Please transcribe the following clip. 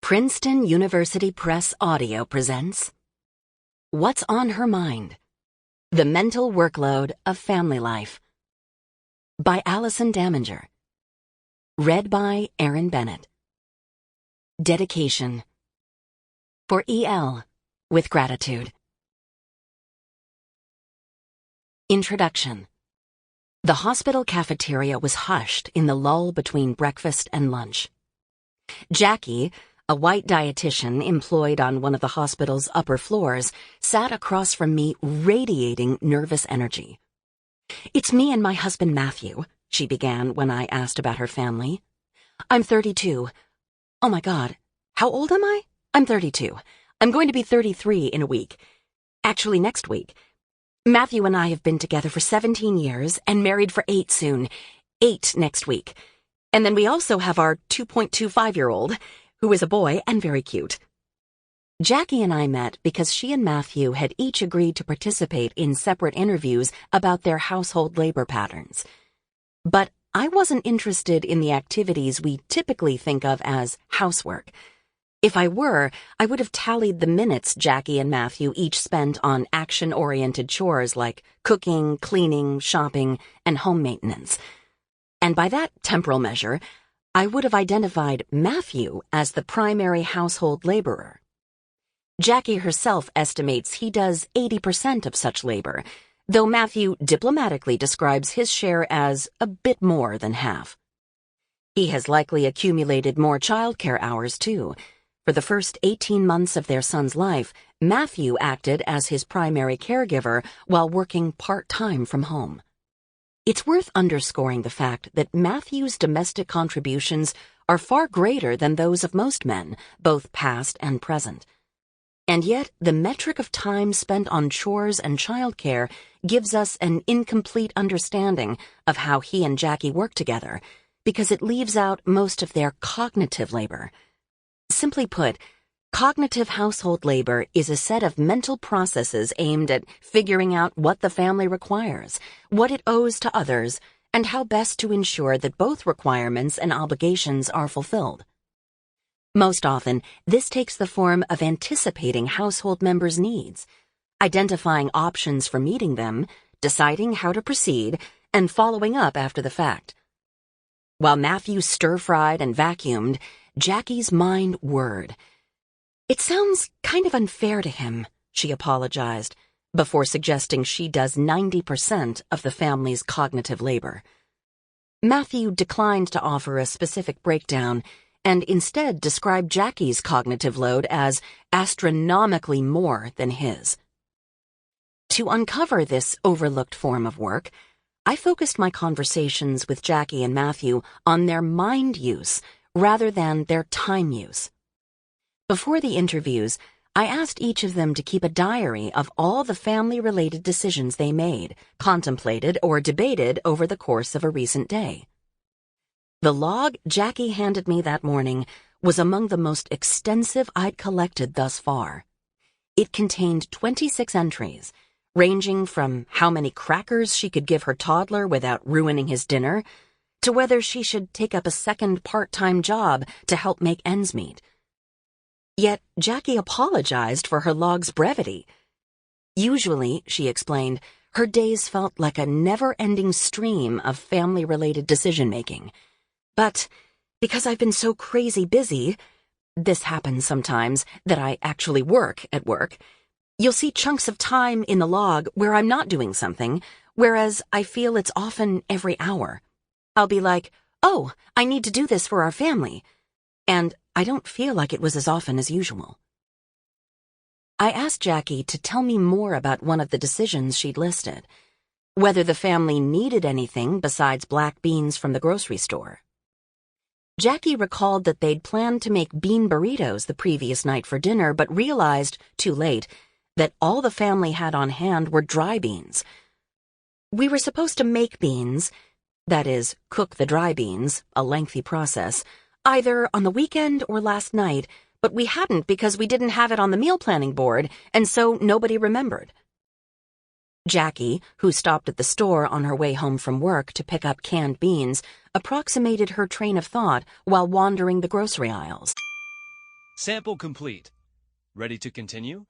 Princeton University Press Audio presents What's on Her Mind? The Mental Workload of Family Life by Allison Daminger. Read by Erin Bennett. Dedication. For E.L. with gratitude. Introduction. The hospital cafeteria was hushed in the lull between breakfast and lunch. Jackie, a white dietitian employed on one of the hospital's upper floors, sat across from me radiating nervous energy. "It's me and my husband Matthew," she began when I asked about her family. "I'm 32. Oh my God, how old am I? I'm 32. I'm going to be 33 in a week. Actually, next week. Matthew and I have been together for 17 years and married for 8 soon. 8 next week. And then we also have our 2.25-year-old, who is a boy and very cute." Jackie and I met because she and Matthew had each agreed to participate in separate interviews about their household labor patterns. But I wasn't interested in the activities we typically think of as housework. If I were, I would have tallied the minutes Jackie and Matthew each spent on action-oriented chores like cooking, cleaning, shopping, and home maintenance. And by that temporal measure, I would have identified Matthew as the primary household laborer. Jackie herself estimates he does 80% of such labor, though Matthew diplomatically describes his share as a bit more than half. He has likely accumulated more childcare hours, too. For the first 18 months of their son's life, Matthew acted as his primary caregiver while working part-time from home. It's worth underscoring the fact that Matthew's domestic contributions are far greater than those of most men, both past and present. And yet, the metric of time spent on chores and childcare gives us an incomplete understanding of how he and Jackie work together, because it leaves out most of their cognitive labor. Simply put, cognitive household labor is a set of mental processes aimed at figuring out what the family requires, what it owes to others, and how best to ensure that both requirements and obligations are fulfilled. Most often, this takes the form of anticipating household members' needs, identifying options for meeting them, deciding how to proceed, and following up after the fact. While Matthew stir-fried and vacuumed, Jackie's mind whirred. "It sounds kind of unfair to him," she apologized, before suggesting she does 90% of the family's cognitive labor. Matthew declined to offer a specific breakdown and instead described Jackie's cognitive load as astronomically more than his. To uncover this overlooked form of work, I focused my conversations with Jackie and Matthew on their mind use rather than their time use. Before the interviews, I asked each of them to keep a diary of all the family-related decisions they made, contemplated, or debated over the course of a recent day. The log Jackie handed me that morning was among the most extensive I'd collected thus far. It contained 26 entries, ranging from how many crackers she could give her toddler without ruining his dinner, to whether she should take up a second part-time job to help make ends meet. Yet Jackie apologized for her log's brevity. Usually, she explained, her days felt like a never-ending stream of family-related decision-making. But because I've been so crazy busy, this happens sometimes that I actually work at work, you'll see chunks of time in the log where I'm not doing something, whereas I feel it's often every hour. I'll be like, "Oh, I need to do this for our family," and I don't feel like it was as often as usual. I asked Jackie to tell me more about one of the decisions she'd listed, whether the family needed anything besides black beans from the grocery store. Jackie recalled that they'd planned to make bean burritos the previous night for dinner, but realized, too late, that all the family had on hand were dry beans. "We were supposed to make beans, that is, cook the dry beans, a lengthy process, either on the weekend or last night, but we hadn't because we didn't have it on the meal planning board, and so nobody remembered." Jackie, who stopped at the store on her way home from work to pick up canned beans, approximated her train of thought while wandering the grocery aisles. Sample complete. Ready to continue?